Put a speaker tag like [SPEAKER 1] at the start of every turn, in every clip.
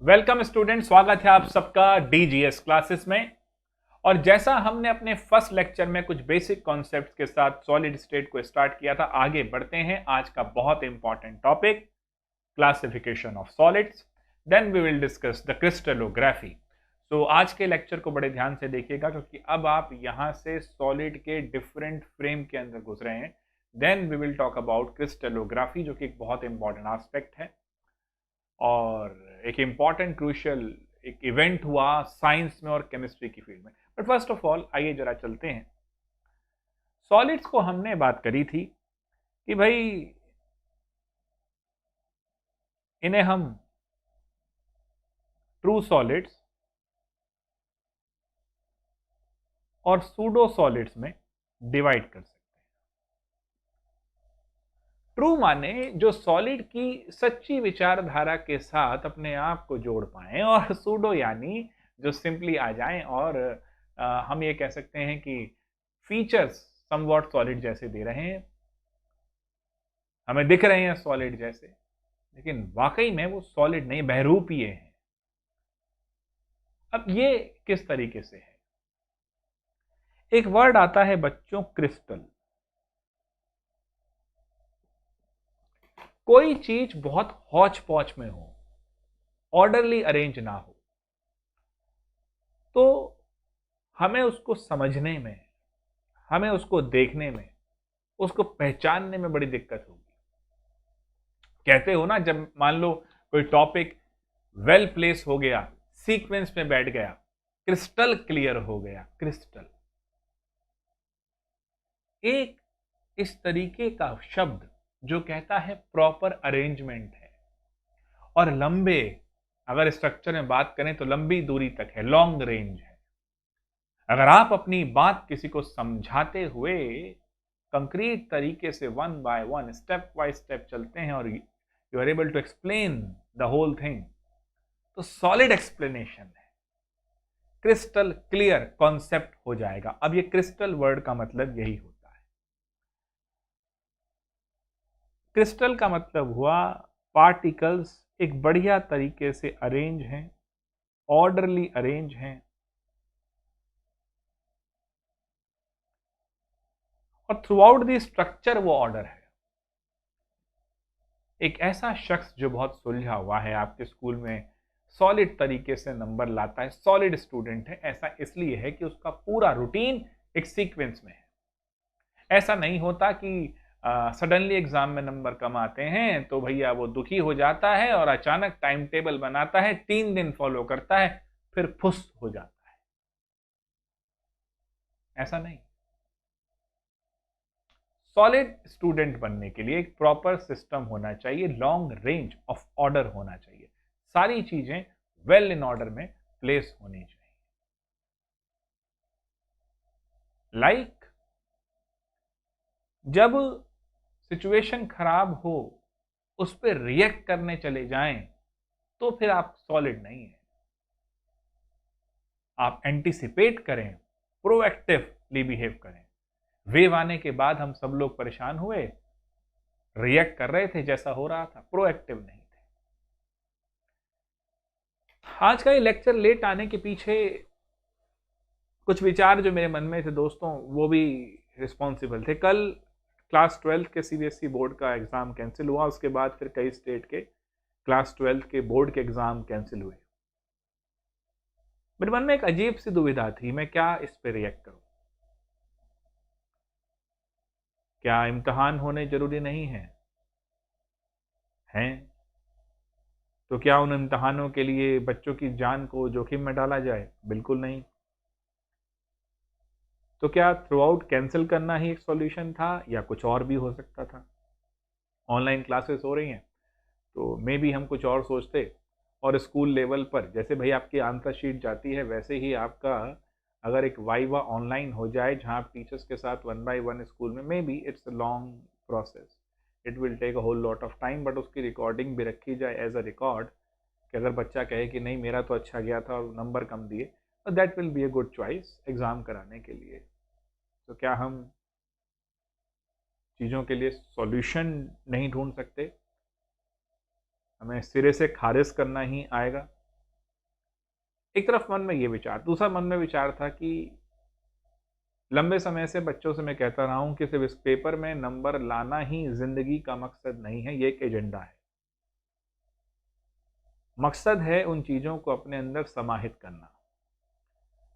[SPEAKER 1] Welcome student, स्वागत है आप सबका डीजीएस क्लासेस में। और जैसा हमने अपने फर्स्ट लेक्चर में कुछ बेसिक कॉन्सेप्ट्स के साथ सॉलिड स्टेट को स्टार्ट किया था, आगे बढ़ते हैं। आज का बहुत important topic classification of solids, then we will discuss the crystallography. तो आज के लेक्चर को बड़े ध्यान से देखिएगा, क्योंकि अब आप यहां से सॉलिड के डिफरेंट फ्रेम के अंदर घुस रहे हैं। Then we will talk about crystallography, जो कि एक बहुत इंपॉर्टेंट एस्पेक्ट है और एक इम्पॉर्टेंट क्रूशियल एक इवेंट हुआ साइंस में और केमिस्ट्री की फील्ड में। बट फर्स्ट ऑफ ऑल आइए जरा चलते हैं। सॉलिड्स को हमने बात करी थी कि भाई इन्हें हम ट्रू सॉलिड्स और सूडो सॉलिड्स में डिवाइड कर सकते हैं। ट्रू माने जो सॉलिड की सच्ची विचारधारा के साथ अपने आप को जोड़ पाए, और सूडो यानी जो सिंपली आ जाएं और हम ये कह सकते हैं कि फीचर्स समवॉट सॉलिड जैसे दे रहे हैं, हमें दिख रहे हैं सॉलिड जैसे, लेकिन वाकई में वो सॉलिड नहीं, बहरूपीय हैं। अब ये किस तरीके से है? एक वर्ड आता है बच्चों, क्रिस्टल। कोई चीज बहुत हौच पौच में हो, ऑर्डरली अरेंज ना हो, तो हमें उसको समझने में, हमें उसको देखने में, उसको पहचानने में बड़ी दिक्कत होगी। कहते हो ना, जब मान लो कोई टॉपिक वेल प्लेस हो गया, सीक्वेंस में बैठ गया, क्रिस्टल क्लियर हो गया। क्रिस्टल एक इस तरीके का शब्द जो कहता है प्रॉपर अरेंजमेंट है, और लंबे, अगर स्ट्रक्चर में बात करें तो लंबी दूरी तक है, लॉन्ग रेंज है। अगर आप अपनी बात किसी को समझाते हुए कंक्रीट तरीके से one by one, step by step चलते हैं और you are able to explain the whole thing, तो सॉलिड एक्सप्लेनेशन है, क्रिस्टल क्लियर कॉन्सेप्ट हो जाएगा। अब ये क्रिस्टल वर्ड का मतलब यही होता है। क्रिस्टल का मतलब हुआ पार्टिकल्स एक बढ़िया तरीके से अरेंज हैं, ऑर्डरली अरेंज हैं, और थ्रू आउट द स्ट्रक्चर वो ऑर्डर है। एक ऐसा शख्स जो बहुत सुलझा हुआ है, आपके स्कूल में सॉलिड तरीके से नंबर लाता है, सॉलिड स्टूडेंट है, ऐसा इसलिए है कि उसका पूरा रूटीन एक सीक्वेंस में है। ऐसा नहीं होता कि सडनली एग्जाम में नंबर कम आते हैं तो भैया वो दुखी हो जाता है और अचानक टाइम टेबल बनाता है, 3 दिन फॉलो करता है, फिर फुस हो जाता है। ऐसा नहीं। सॉलिड स्टूडेंट बनने के लिए एक प्रॉपर सिस्टम होना चाहिए, लॉन्ग रेंज ऑफ ऑर्डर होना चाहिए, सारी चीजें वेल इन ऑर्डर में प्लेस होनी चाहिए। लाइक जब सिचुएशन खराब हो, उस पर रिएक्ट करने चले जाएं, तो फिर आप सॉलिड नहीं है। आप एंटिसिपेट करें, प्रोएक्टिवली बिहेव करें। वेव आने के बाद हम सब लोग परेशान हुए, रिएक्ट कर रहे थे जैसा हो रहा था, प्रोएक्टिव नहीं थे। आज का ये लेक्चर लेट आने के पीछे कुछ विचार जो मेरे मन में थे दोस्तों, वो भी रिस्पॉन्सिबल थे। कल क्लास 12 के सीबीएसई बोर्ड का एग्ज़ाम कैंसिल हुआ, उसके बाद फिर कई स्टेट के क्लास 12 के बोर्ड के एग्ज़ाम कैंसिल हुए। मेरे मन में एक अजीब सी दुविधा थी, मैं क्या इस पे रिएक्ट करूं। क्या इम्तिहान होने जरूरी नहीं है? हैं? तो क्या उन इम्तिहानों के लिए बच्चों की जान को जोखिम में डाला जाए? बिल्कुल नहीं। तो क्या थ्रू आउट कैंसिल करना ही एक सॉल्यूशन था, या कुछ और भी हो सकता था? ऑनलाइन क्लासेस हो रही हैं तो मे बी हम कुछ और सोचते, और स्कूल लेवल पर जैसे भाई आपकी आंसर शीट जाती है, वैसे ही आपका अगर एक वाइवा ऑनलाइन हो जाए जहां आप टीचर्स के साथ वन बाय वन स्कूल में, may be it's a long process, it will take a whole lot of time, but उसकी रिकॉर्डिंग भी रखी जाए एज अ रिकॉर्ड, कि अगर बच्चा कहे कि नहीं मेरा तो अच्छा गया था और नंबर कम दिए, तो that will be a good choice exam कराने के लिए। तो क्या हम चीज़ों के लिए सॉल्यूशन नहीं ढूंढ सकते? हमें सिरे से खारिज करना ही आएगा? एक तरफ मन में ये विचार, दूसरा मन में विचार था कि लंबे समय से बच्चों से मैं कहता रहा हूं कि सिर्फ इस पेपर में नंबर लाना ही जिंदगी का मकसद नहीं है, ये एक एजेंडा है। मकसद है उन चीजों को अपने अंदर समाहित करना,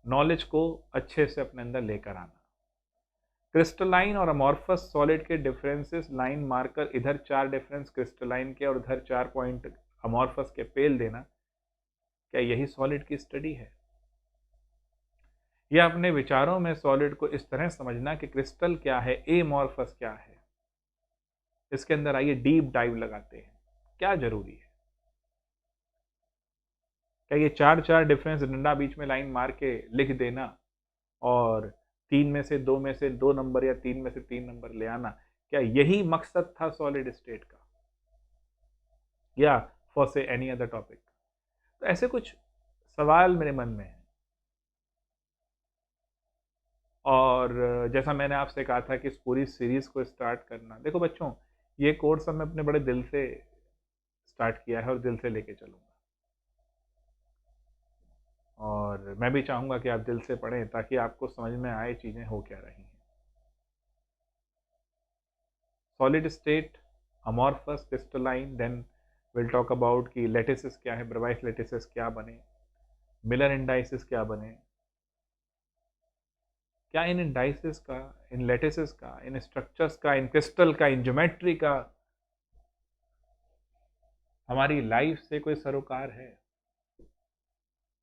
[SPEAKER 1] नॉलेज को अच्छे से अपने अंदर लेकर आना। क्रिस्टलाइन और अमॉर्फस सॉलिड के डिफरेंसेस लाइन मार्कर, इधर 4 डिफरेंस क्रिस्टलाइन के और इधर 4 पॉइंट अमॉर्फस के पेल देना, क्या यही सॉलिड की स्टडी है? या अपने विचारों में सॉलिड को इस तरह समझना कि क्रिस्टल क्या है, एमॉर्फस क्या है, इसके अंदर आइए डीप डाइव लगाते हैं, क्या जरूरी है? क्या ये 4 डिफरेंस डंडा बीच में लाइन मार के लिख देना और 3 में से 2 में से 2 नंबर या 3 में से 3 नंबर ले आना, क्या यही मकसद था सॉलिड स्टेट का, या फॉर से एनी अदर टॉपिक? तो ऐसे कुछ सवाल मेरे मन में है। और जैसा मैंने आपसे कहा था कि इस पूरी सीरीज को स्टार्ट करना, देखो बच्चों, ये कोर्स अब मैं अपने बड़े दिल से स्टार्ट किया है और दिल से लेके चलूंगा, और मैं भी चाहूंगा कि आप दिल से पढ़ें ताकि आपको समझ में आए चीजें हो क्या रही हैं। Solid state, amorphous, crystalline, then will talk about कि लेटिसेस क्या है, ब्रेवाइस लेटिसेस क्या बने, मिलर इंडाइसिस क्या बने, क्या इन इंडाइसिस का, इन लेटिसेस का, इन स्ट्रक्चर्स का, इन क्रिस्टल का, इन ज्योमेट्री का हमारी लाइफ से कोई सरोकार है?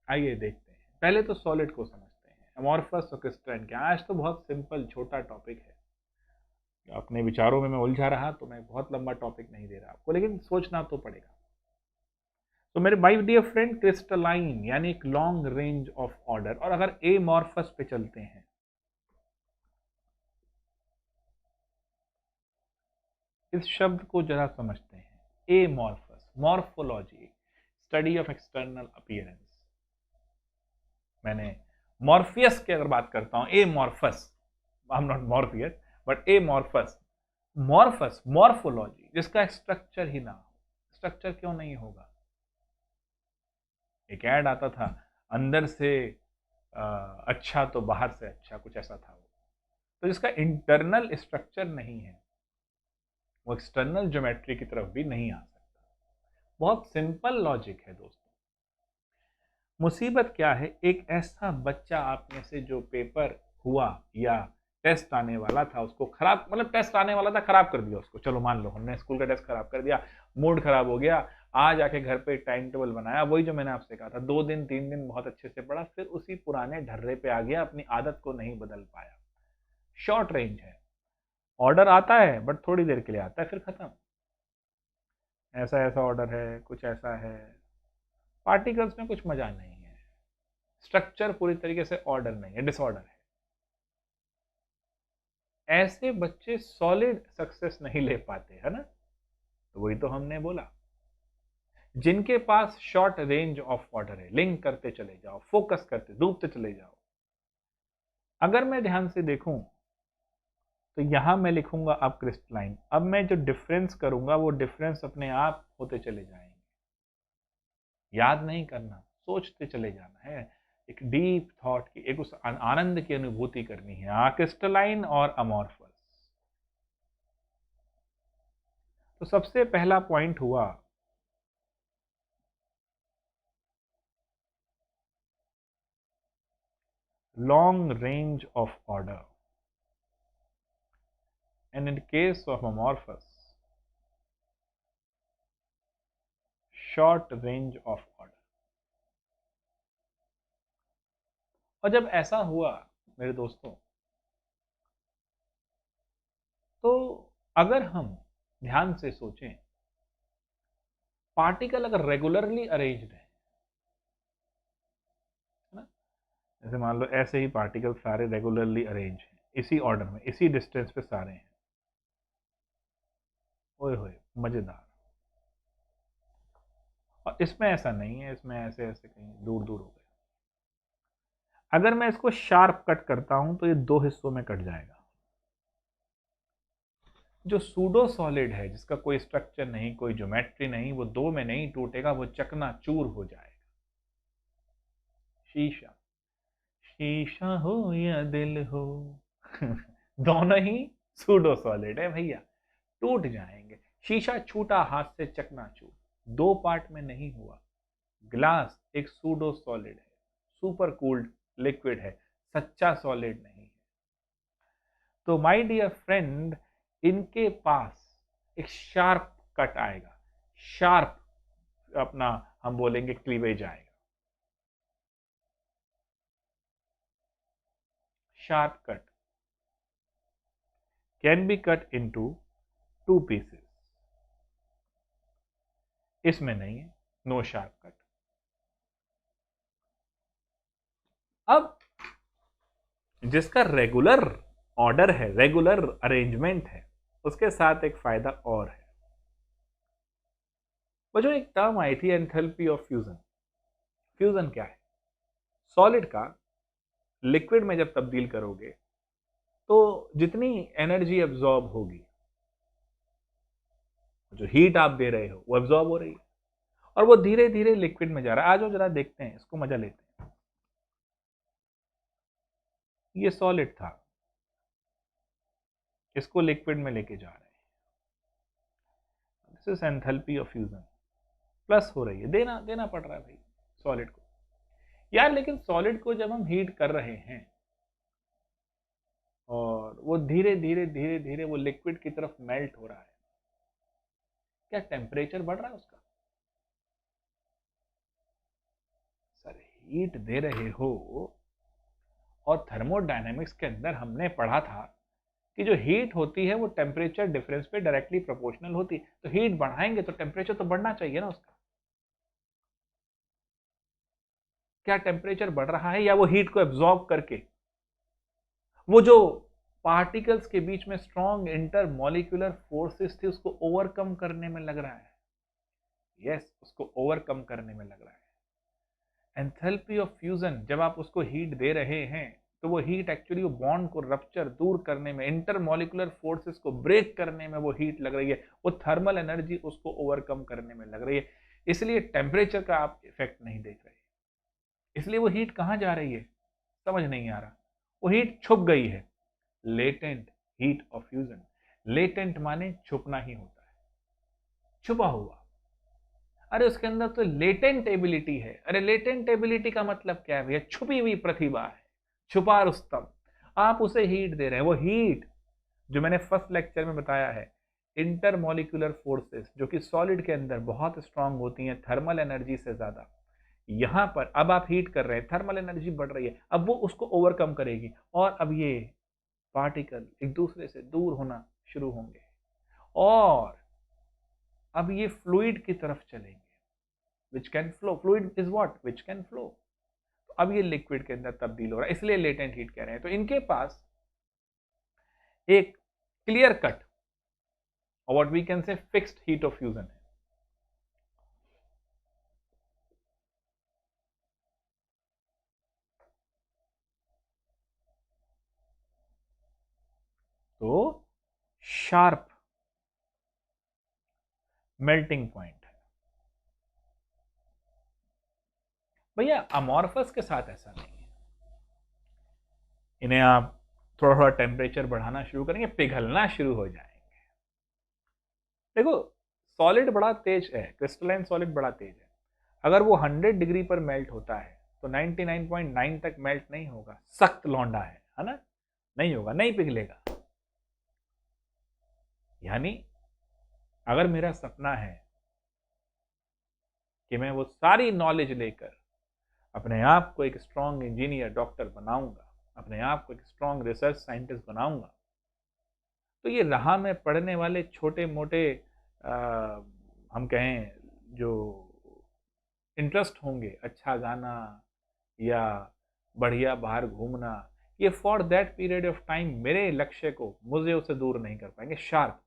[SPEAKER 1] आइए देखते हैं। पहले तो सॉलिड को समझते हैं, अमॉर्फस और क्रिस्टलाइन क्या। आज तो बहुत सिंपल छोटा टॉपिक है, अपने विचारों में मैं उलझा रहा तो मैं बहुत लंबा टॉपिक नहीं दे रहा आपको, लेकिन सोचना तो पड़ेगा। तो मेरे माय डियर फ्रेंड, क्रिस्टलाइन यानी एक लॉन्ग रेंज ऑफ ऑर्डर। और अगर एमॉर्फस पे चलते हैं, इस शब्द को जरा समझते हैं। Amorphous, morphology, study of external appearance. मैंने मॉर्फियस की अगर बात करता हूं, amorphous, I am not Morpheus but amorphous, morphous morphology, जिसका स्ट्रक्चर ही ना हो। स्ट्रक्चर क्यों नहीं होगा? एक ऐड आता था, अंदर से अच्छा तो बाहर से अच्छा, कुछ ऐसा था वो। तो जिसका इंटरनल स्ट्रक्चर नहीं है, वो एक्सटर्नल ज्योमेट्री की तरफ भी नहीं आ सकता। बहुत सिंपल लॉजिक है दोस्तों। मुसीबत क्या है, एक ऐसा बच्चा आप में से जो पेपर हुआ या टेस्ट आने वाला था उसको खराब, मतलब टेस्ट आने वाला था खराब कर दिया उसको, चलो मान लो हमने स्कूल का टेस्ट खराब कर दिया, मूड खराब हो गया, आज आके घर पे टाइम टेबल बनाया, वही जो मैंने आपसे कहा था, 2 दिन 3 दिन बहुत अच्छे से पढ़ा, फिर उसी पुराने ढर्रे पे आ गया, अपनी आदत को नहीं बदल पाया। शॉर्ट रेंज है, ऑर्डर आता है बट थोड़ी देर के लिए आता है, फिर खत्म। ऐसा ऐसा ऑर्डर है, कुछ ऐसा है, पार्टिकल्स में कुछ मजा नहीं है, स्ट्रक्चर पूरी तरीके से ऑर्डर नहीं है, डिसऑर्डर है। ऐसे बच्चे सॉलिड सक्सेस नहीं ले पाते, है ना? तो वही तो हमने बोला, जिनके पास शॉर्ट रेंज ऑफ ऑर्डर है, लिंक करते चले जाओ, फोकस करते डूबते चले जाओ। अगर मैं ध्यान से देखूं तो यहां मैं लिखूंगा अब क्रिस्टलाइन, अब मैं जो डिफरेंस करूंगा वो डिफरेंस अपने आप होते चले जाएंगे, याद नहीं करना, सोचते चले जाना है, एक डीप थॉट की, एक उस आनंद की अनुभूति करनी है। क्रिस्टलाइन और अमॉर्फस। तो सबसे पहला पॉइंट हुआ long range of order, and in case of amorphous, short range of order। और जब ऐसा हुआ मेरे दोस्तों, तो अगर हम ध्यान से सोचें, पार्टिकल अगर रेगुलरली अरेंज्ड है ना, जैसे मान लो ऐसे ही पार्टिकल सारे रेगुलरली अरेंज हैं, इसी ऑर्डर में, इसी डिस्टेंस पे सारे हैं, ओए होए मजेदार। और इसमें ऐसा नहीं है, इसमें ऐसे ऐसे कहीं दूर दूर हो गए। अगर मैं इसको शार्प कट करता हूं तो ये 2 हिस्सों में कट जाएगा। जो सूडो सॉलिड है, जिसका कोई स्ट्रक्चर नहीं, कोई ज्योमेट्री नहीं, वो 2 में नहीं टूटेगा, वो चकनाचूर हो जाएगा। शीशा, शीशा हो या दिल हो दोनों ही सूडो सॉलिड है भैया, टूट जाएंगे। शीशा छूटा हाथ से चकनाचूर, दो पार्ट में नहीं हुआ। ग्लास एक सूडो सॉलिड है, सुपर कूल्ड लिक्विड है, सच्चा सॉलिड नहीं है। तो माय डियर फ्रेंड, इनके पास एक शार्प कट आएगा, शार्प अपना हम बोलेंगे क्लीवेज आएगा, sharp cut can be cut into two pieces. इसमें नहीं है, नो शार्प कट। अब जिसका रेगुलर ऑर्डर है, रेगुलर अरेंजमेंट है, उसके साथ एक फायदा और है। वो जो एक टर्म आई थी एंथैल्पी ऑफ फ्यूजन, फ्यूजन क्या है? सॉलिड का लिक्विड में जब तब्दील करोगे तो जितनी एनर्जी एब्जॉर्ब होगी, जो हीट आप दे रहे हो वो एब्जॉर्ब हो रही है और वो धीरे धीरे लिक्विड में जा रहा है। आज जरा देखते हैं, इसको मजा लेते हैं। ये सॉलिड था, इसको लिक्विड में लेके जा रहे हैं। This is enthalpy of fusion. Plus हो रही है, देना देना पड़ रहा है भाई सॉलिड को यार। लेकिन सॉलिड को जब हम हीट कर रहे हैं और वो धीरे धीरे धीरे धीरे वो लिक्विड की तरफ मेल्ट हो रहा है, क्या टेम्परेचर बढ़ रहा है उसका? सर हीट दे रहे हो, और थर्मोडायनेमिक्स के अंदर हमने पढ़ा था कि जो हीट होती है वो टेम्परेचर डिफरेंस पे डायरेक्टली प्रोपोर्शनल होती है। तो हीट बढ़ाएंगे तो टेम्परेचर तो बढ़ना चाहिए ना उसका। क्या टेम्परेचर बढ़ रहा है या वो हीट को एब्जॉर्ब करके वो जो पार्टिकल्स के बीच में स्ट्रॉन्ग इंटरमॉलिक्यूलर फोर्सेस थी उसको ओवरकम करने में लग रहा है? यस, उसको ओवरकम करने में लग रहा है। एंथैल्पी ऑफ फ्यूजन, जब आप उसको हीट दे रहे हैं तो वो हीट एक्चुअली वो बॉन्ड को रप्चर दूर करने में, इंटरमॉलिक्यूलर फोर्सेस को ब्रेक करने में वो हीट लग रही है, वो थर्मल एनर्जी उसको ओवरकम करने में लग रही है। इसलिए टेम्परेचर का आप इफेक्ट नहीं देख रहे। इसलिए वो हीट कहां जा रही है समझ नहीं आ रहा। वो हीट छुप गई है, latent heat of fusion. Latent माने छुपना ही होता है, छुपा हुआ। अरे उसके अंदर तो लेटेंट एबिलिटी है। अरे लेटेंट एबिलिटी का मतलब क्या है भैया? छुपी हुई प्रतिभा है, छुपा रुस्तम। आप उसे हीट दे रहे हैं। वो हीट जो मैंने फर्स्ट लेक्चर में बताया है, इंटरमॉलिक्यूलर फोर्सेस जो कि सॉलिड के अंदर बहुत स्ट्रांग होती हैं थर्मल एनर्जी से ज्यादा, यहां पर अब आप हीट कर रहे हैं, थर्मल एनर्जी बढ़ रही है, अब वो उसको ओवरकम करेगी और अब ये पार्टिकल एक दूसरे से दूर होना शुरू होंगे और अब ये फ्लूइड की तरफ चलेंगे। Which can flow, fluid is what? Which can flow. तो अब ये लिक्विड के अंदर तब्दील हो रहा है, इसलिए लेटेंट हीट कह रहे हैं। तो इनके पास एक क्लियर कट और what we can say fixed heat of fusion है। तो शार्प मेल्टिंग पॉइंट है भैया। अमॉर्फस के साथ ऐसा नहीं है। इन्हें आप थोड़ा थोड़ा टेम्परेचर बढ़ाना शुरू करेंगे, पिघलना शुरू हो जाएंगे। देखो सॉलिड बड़ा तेज है, क्रिस्टलाइन सॉलिड बड़ा तेज है। अगर वो 100 डिग्री पर मेल्ट होता है तो 99.9 तक मेल्ट नहीं होगा। सख्त लौंडा है ना, नहीं होगा, नहीं पिघलेगा। यानी अगर मेरा सपना है कि मैं वो सारी नॉलेज लेकर अपने आप को एक स्ट्रॉन्ग इंजीनियर डॉक्टर बनाऊंगा, अपने आप को एक स्ट्रॉन्ग रिसर्च साइंटिस्ट बनाऊंगा, तो ये राह में पढ़ने वाले छोटे मोटे हम कहें जो इंटरेस्ट होंगे, अच्छा गाना या बढ़िया बाहर घूमना, ये for that period of time मेरे लक्ष्य को, मुझे उसे दूर नहीं कर पाएंगे। शार्प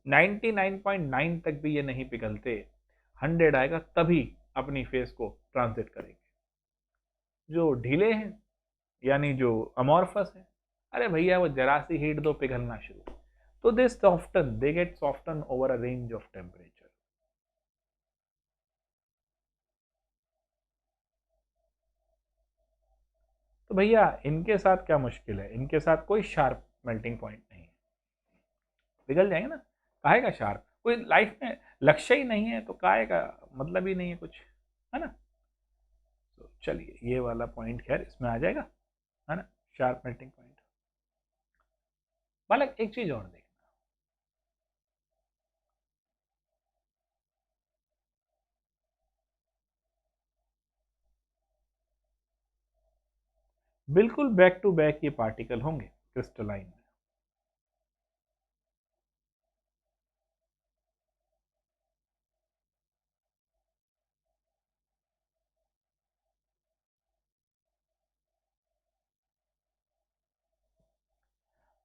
[SPEAKER 1] 99.9 तक भी ये नहीं पिघलते, 100 आएगा तभी अपनी फेस को ट्रांजिट करेंगे। जो ढीले हैं यानी जो अमॉर्फस है, अरे भैया वो जरा सी हीट दो पिघलना शुरू। तो they soften, they get soften over a range of temperature. तो भैया इनके साथ क्या मुश्किल है, इनके साथ कोई शार्प मेल्टिंग पॉइंट नहीं है, पिघल जाएंगे ना। काहे का शार्प, कोई लाइफ में लक्ष्य ही नहीं है तो काहे का मतलब ही नहीं है कुछ, है ना। तो चलिए ये वाला पॉइंट खैर इसमें आ जाएगा, है ना, शार्प मेल्टिंग पॉइंट। बालक एक चीज और देखना, बिल्कुल बैक टू बैक ये पार्टिकल होंगे क्रिस्टलाइन में।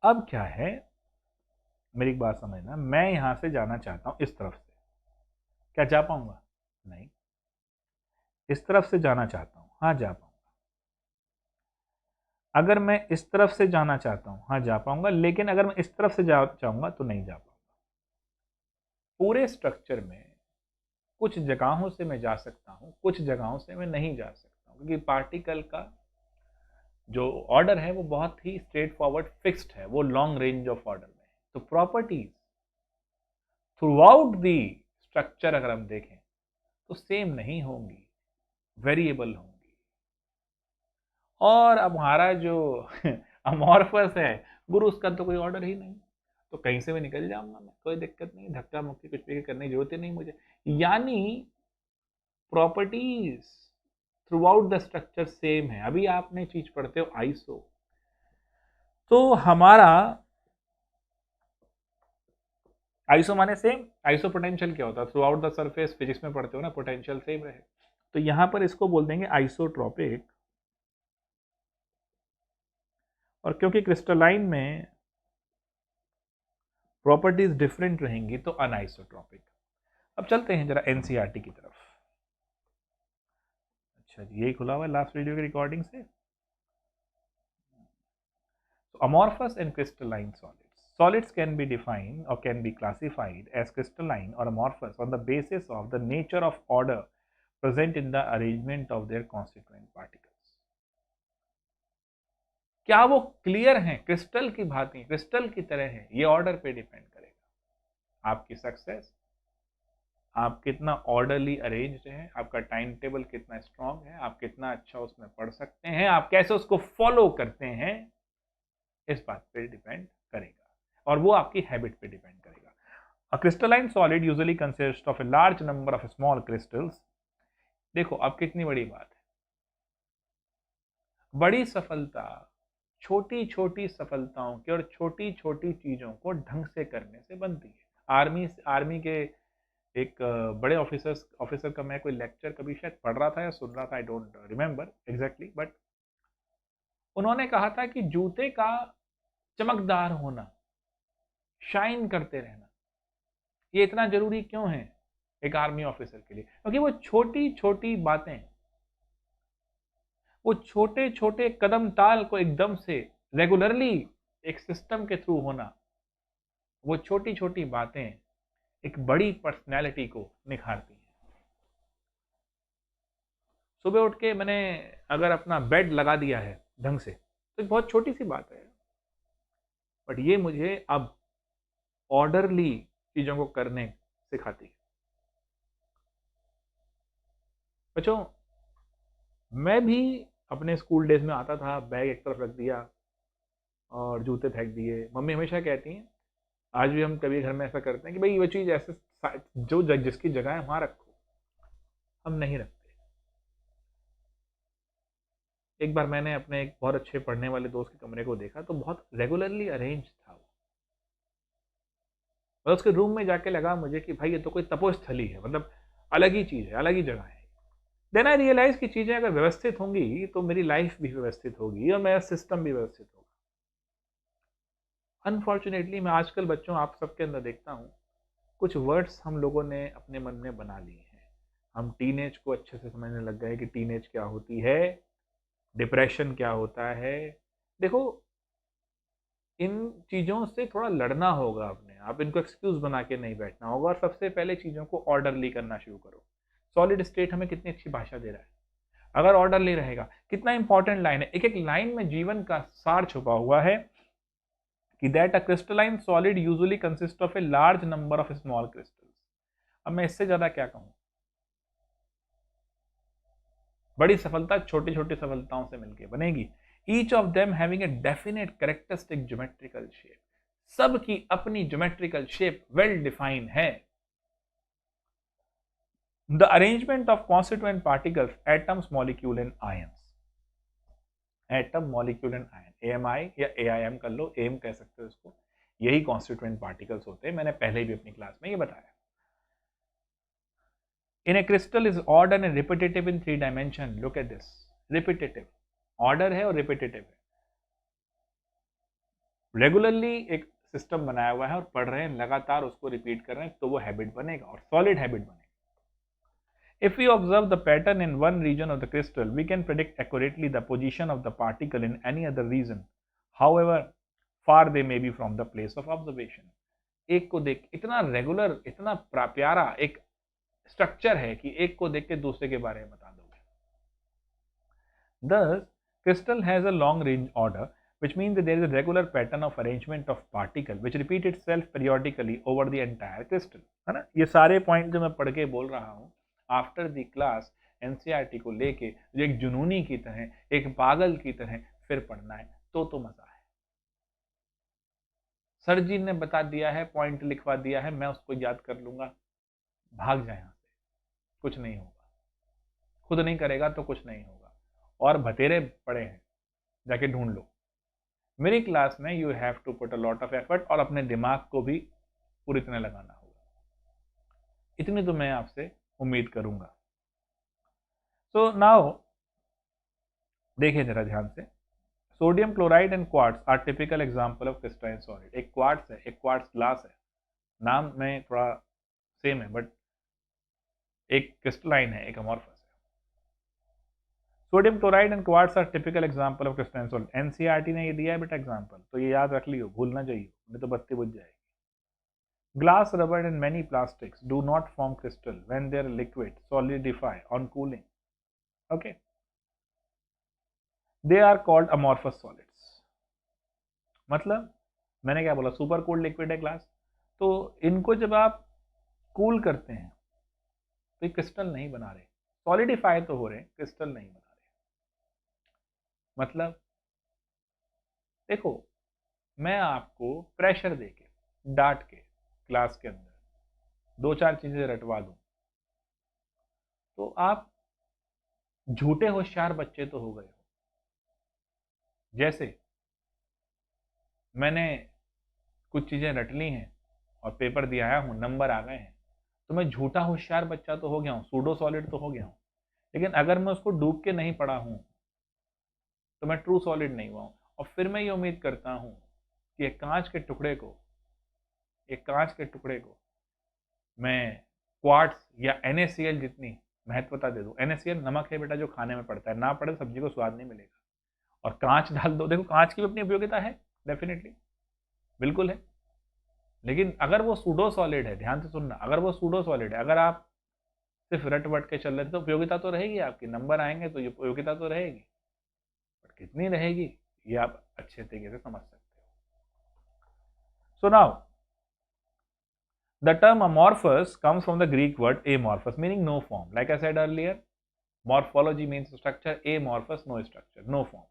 [SPEAKER 1] अब क्या है, मेरी एक बात समझना, मैं यहां से जाना चाहता हूं इस तरफ से, क्या जा पाऊंगा? नहीं। इस तरफ से जाना चाहता हूं, हाँ जा पाऊंगा। अगर मैं इस तरफ से जाना चाहता हूं, हाँ जा पाऊंगा, लेकिन अगर मैं इस तरफ से जा चाहूंगा तो नहीं जा पाऊंगा। पूरे स्ट्रक्चर में कुछ जगहों से मैं जा सकता हूं, कुछ जगहों से मैं नहीं जा सकता हूं, क्योंकि पार्टिकल का जो ऑर्डर है वो बहुत ही स्ट्रेट फॉरवर्ड फिक्स्ड है, वो लॉन्ग रेंज ऑफ ऑर्डर में। तो properties through out the structure अगर हम देखें तो सेम नहीं होंगी, वेरिएबल होंगी। और अब हमारा जो अमॉर्फस है गुरु, उसका तो कोई ऑर्डर ही नहीं, तो कहीं से भी निकल जाऊंगा मैं, कोई दिक्कत नहीं, धक्का मुक्की कुछ भी करने की जरूरत ही नहीं मुझे। यानी properties through out the structure same है। अभी आपने चीज पढ़ते हो आइसो, तो हमारा आइसो माने सेम, आइसो पोटेंशियल क्या होता है, through out the surface, physics में पढ़ते हो ना, पोटेंशियल सेम रहे। तो यहां पर इसको बोल देंगे आइसोट्रॉपिक, और क्योंकि क्रिस्टलाइन में प्रॉपर्टीज डिफरेंट रहेंगी तो अनआइसोट्रॉपिक। अब चलते हैं जरा एनसीईआरटी की तरफ। अच्छा जी, यही खुला हुआ है लास्ट वीडियो की रिकॉर्डिंग से। अमorphous and crystalline solids. Solids can be defined or can be classified as crystalline or amorphous on the basis of the nature of order present in the arrangement of their constituent particles. क्या वो clear हैं, crystal की भांति, crystal की तरह है, ये order पे डिपेंड करेगा। आपकी सक्सेस, आप कितना ऑर्डरली अरेंज्ड हैं, आपका टाइम टेबल कितना स्ट्रांग है, आप कितना अच्छा उसमें पढ़ सकते हैं, आप कैसे उसको फॉलो करते हैं, इस बात पे डिपेंड करेगा, और वो आपकी हैबिट पे डिपेंड करेगा। A crystalline solid usually consists of a large number of small crystals. देखो अब कितनी बड़ी बात है, बड़ी सफलता छोटी छोटी सफलताओं की और छोटी छोटी चीजों को ढंग से करने से बनती है। आर्मी के एक बड़े ऑफिसर का मैं कोई लेक्चर कभी शायद पढ़ रहा था या सुन रहा था, I don't remember exactly, but उन्होंने कहा था कि जूते का चमकदार होना, शाइन करते रहना, ये इतना जरूरी क्यों है एक आर्मी ऑफिसर के लिए? क्योंकि वो छोटी छोटी बातें, वो छोटे छोटे कदम ताल को एकदम से रेगुलरली एक सिस्टम के थ्रू होना, वो छोटी छोटी बातें एक बड़ी पर्सनैलिटी को निखारती हैं। सुबह उठ के मैंने अगर अपना बेड लगा दिया है ढंग से, तो बहुत छोटी सी बात है, बट ये मुझे अब ऑर्डरली चीजों को करने सिखाती है। बच्चों, मैं भी अपने स्कूल डेज में आता था, बैग एक तरफ रख दिया और जूते फेंक दिए। मम्मी हमेशा कहती हैं, आज भी हम कभी घर में ऐसा करते हैं कि भाई वो चीज़ ऐसे जो जिसकी जगह है वहां रखो, हम नहीं रखते। एक बार मैंने अपने एक बहुत अच्छे पढ़ने वाले दोस्त के कमरे को देखा तो बहुत रेगुलरली अरेंज था वो, और उसके रूम में जाके लगा मुझे कि भाई ये तो कोई तपोस्थली है, मतलब अलग ही चीज़ है, अलग ही जगह है। देन आई रियलाइज की चीज़ें अगर व्यवस्थित होंगी तो मेरी लाइफ भी व्यवस्थित होगी और मेरा सिस्टम भी व्यवस्थित होगा। अनफॉर्चुनेटली मैं आजकल बच्चों आप सबके अंदर देखता हूँ, कुछ वर्ड्स हम लोगों ने अपने मन में बना लिए हैं। हम टीनेज को अच्छे से समझने लग गए कि टीनेज क्या होती है, डिप्रेशन क्या होता है। देखो, इन चीज़ों से थोड़ा लड़ना होगा अपने आप, इनको एक्सक्यूज बना के नहीं बैठना होगा, और सबसे पहले चीज़ों को ऑर्डरली करना शुरू करो। सॉलिड स्टेट हमें कितनी अच्छी भाषा दे रहा है, अगर ऑर्डरली रहेगा। कितना इंपॉर्टेंट लाइन है, एक एक लाइन में जीवन का सार छुपा हुआ है कि that a crystalline solid usually consist of a large number of small crystals. अब मैं इससे ज्यादा क्या कहूं, बड़ी सफलता छोटी छोटी सफलताओं से मिलकर बनेगी। Each of them having a definite characteristic geometrical shape, सबकी अपनी ज्योमेट्रिकल शेप वेल डिफाइन है। The arrangement of constituent particles, atoms, molecule and ions. Atom, molecule and ion, AMI या एआईएम कर लो, एम कह सकते हो इसको, यही कॉन्स्टिट्यूएंट पार्टिकल्स होते हैं। मैंने पहले भी अपनी क्लास में ये बताया। In a crystal is odd and repetitive in 3 dimension. Look at this. Repetitive. Order है और repetitive है। Regularly एक सिस्टम बनाया हुआ है और पढ़ रहे हैं, लगातार उसको रिपीट कर रहे हैं, तो वो हैबिट बनेगा और सॉलिड हैबिट बनेगा। If we observe the pattern in one region of the crystal, we can predict accurately the position of the particle in any other region, however far they may be from the place of observation. एक को देख, इतना regular, इतना प्यारा एक structure है कि एक को देख के दूसरे के बारे में बता दोगे। Thus, crystal has a long range order, which means that there is a regular pattern of arrangement of particle which repeat itself periodically over the entire crystal, है ना। ये सारे पॉइंट जो मैं पढ़ के बोल रहा हूँ आफ्टर द क्लास एनसीईआरटी को लेके जो एक जुनूनी की तरह, एक पागल की तरह फिर पढ़ना है तो मजा है। सर जी ने बता दिया है, पॉइंट लिखवा दिया है, मैं उसको याद कर लूंगा, भाग जाए यहाँ से, कुछ नहीं होगा। खुद नहीं करेगा तो कुछ नहीं होगा, और भतेरे पड़े हैं, जाके ढूंढ लो। मेरी क्लास में you have to put a lot of effort और अपने दिमाग को भी पूरी तरह लगाना होगा, इतनी तो मैं आपसे उम्मीद करूंगा। सो नाउ देखिए जरा ध्यान से, sodium chloride and quartz are typical example of crystalline solid. एक क्वार्ट्स है, एक क्वार्ट्स ग्लास है, नाम में थोड़ा सेम है बट एक क्रिस्टलाइन है, एक अमॉर्फस है। Sodium chloride and quartz are typical example of crystalline solid. NCERT ने ये दिया है बेटा एग्जांपल, तो ये याद रख लियो, भूलना चाहिए, नहीं तो बत्ती बुझ जाएगी। Glass, rubber and many plastics do not form crystal when their liquid solidify on cooling. Okay, they are called amorphous solids. मतलब मैंने क्या बोला, सुपर कूल्ड लिक्विड है ग्लास, तो इनको जब आप कूल करते हैं तो ये क्रिस्टल नहीं बना रहे, सॉलिडिफाई तो हो रहे, क्रिस्टल नहीं बना रहे। मतलब देखो, मैं आपको प्रेशर देके, डांट के क्लास के अंदर 2-4 चीजें रटवा दूं तो आप झूठे होशियार बच्चे तो हो गए हो। जैसे मैंने कुछ चीजें रट ली हैं और पेपर दिया आया हूं, नंबर आ गए हैं, तो मैं झूठा होशियार बच्चा तो हो गया हूं, सूडो सॉलिड तो हो गया हूं। लेकिन अगर मैं उसको डूब के नहीं पढ़ा हूं तो मैं ट्रू सॉलिड नहीं हुआ हूं। और फिर मैं ये उम्मीद करता हूं कि एक कांच के टुकड़े को मैं क्वार्ट्स या NaCl जितनी महत्वता दे दूं। NaCl नमक है बेटा जो खाने में पड़ता है, ना पड़े सब्जी को स्वाद नहीं मिलेगा। और कांच डाल दो, देखो कांच की भी अपनी उपयोगिता है, डेफिनेटली बिल्कुल है। लेकिन अगर वो सूडो सॉलिड है, ध्यान से सुनना, अगर वो सूडो सॉलिड है, अगर आप सिर्फ रट वट के चल रहे थे तो उपयोगिता तो रहेगी आपकी, नंबर आएंगे तो उपयोगिता तो रहेगी, बट कितनी रहेगी ये आप अच्छे तरीके से समझ सकते हो। So now the term amorphous comes from the Greek word amorphous, meaning no form. Like I said earlier, morphology means structure, amorphous, no structure, no form.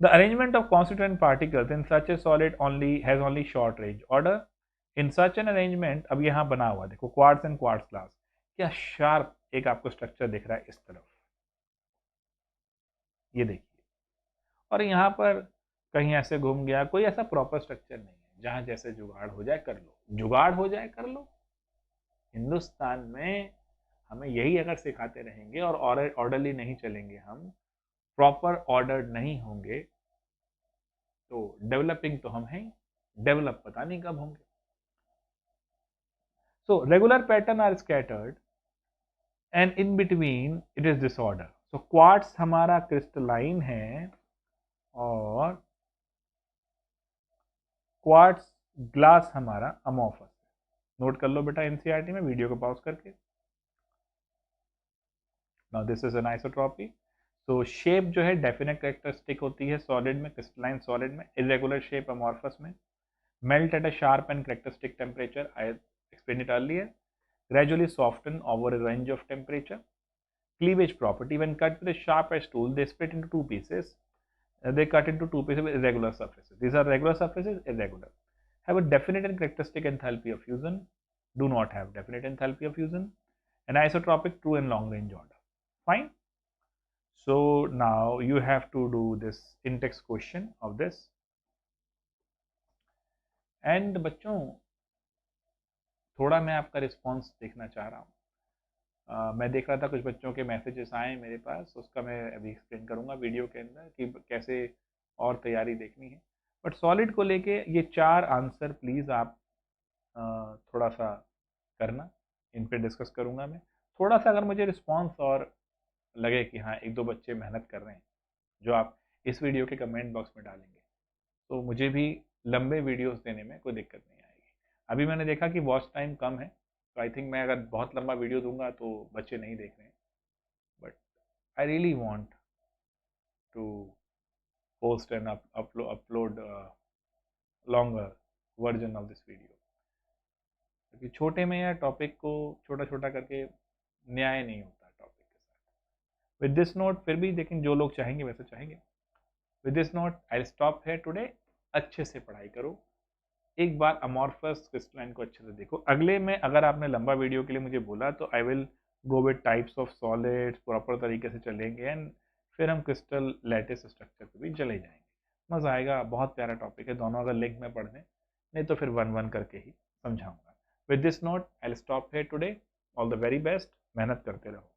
[SPEAKER 1] The arrangement of constituent particles in such a solid has only short range order. In such an arrangement, अब यहाँ बना हुआ देखो, quartz and quartz glass, क्या sharp एक आपको structure दिख रहा है इस तरफ, ये देखिए। और यहाँ पर कहीं ऐसे घूम गया, कोई ऐसा प्रॉपर स्ट्रक्चर नहीं है, जहां जैसे जुगाड़ हो जाए कर लो, जुगाड़ हो जाए कर लो। हिंदुस्तान में हमें यही अगर सिखाते रहेंगे और ऑर्डरली नहीं चलेंगे, हम प्रॉपर ऑर्डर नहीं होंगे, तो डेवलपिंग तो हम हैं, डेवलप पता नहीं कब होंगे। So regular pattern are scattered and in between it is disorder. So quartz हमारा क्रिस्टलाइन है और क्वार्ट्स ग्लास हमारा अमॉर्फस है। नोट कर लो बेटा एनसीईआरटी में, वीडियो को पॉज करके। Now this is anisotropy. तो शेप जो है डेफिनेट कैरेक्टरिस्टिक होती है सॉलिड में, क्रिस्टलाइन सॉलिड में, इरेगुलर शेप अमॉर्फस में, melt at a sharp and characteristic temperature, I explain it earlier, gradually soften over a range of temperature. Cleavage property, when cut with a sharp edge tool, they split into two pieces. They cut into two pieces with irregular surfaces. These are regular surfaces, irregular. Have a definite and characteristic enthalpy of fusion. Do not have definite enthalpy of fusion. Anisotropic, true and long range order. Fine. So now you have to do this in-text question of this. And बच्चों थोड़ा मैं आपका response देखना चाह रहा हूँ। मैं देख रहा था कुछ बच्चों के मैसेजेस आए मेरे पास, उसका मैं अभी एक्सप्लेन करूंगा वीडियो के अंदर कि कैसे और तैयारी देखनी है। बट सॉलिड को लेके ये 4 आंसर प्लीज़ आप थोड़ा सा करना, इन पे डिस्कस करूंगा मैं। थोड़ा सा अगर मुझे रिस्पॉन्स और लगे कि हाँ एक दो बच्चे मेहनत कर रहे हैं, जो आप इस वीडियो के कमेंट बॉक्स में डालेंगे, तो मुझे भी लंबे वीडियोस देने में कोई दिक्कत नहीं आएगी। अभी मैंने देखा कि वॉच टाइम कम है, तो आई थिंक मैं अगर बहुत लंबा वीडियो दूंगा तो बच्चे नहीं देख रहे हैं। But I really want to post and upload longer version of this video, क्योंकि छोटे में या टॉपिक को छोटा छोटा करके न्याय नहीं होता टॉपिक के साथ। विद दिस नोट, फिर भी लेकिन जो लोग चाहेंगे वैसे चाहेंगे। With this note I stop है टुडे। अच्छे से पढ़ाई करो, एक बार अमॉर्फस क्रिस्टलाइन को अच्छे से देखो। अगले में अगर आपने लंबा वीडियो के लिए मुझे बोला तो I will go with types of solids, proper तरीके से चलेंगे एंड फिर हम क्रिस्टल लैटिस स्ट्रक्चर पे भी चले जाएंगे। मज़ा आएगा, बहुत प्यारा टॉपिक है, दोनों अगर लिंक में पढ़ने, नहीं तो फिर वन वन करके ही समझाऊंगा। With this note I stop है today. All the very best, मेहनत करते रहो।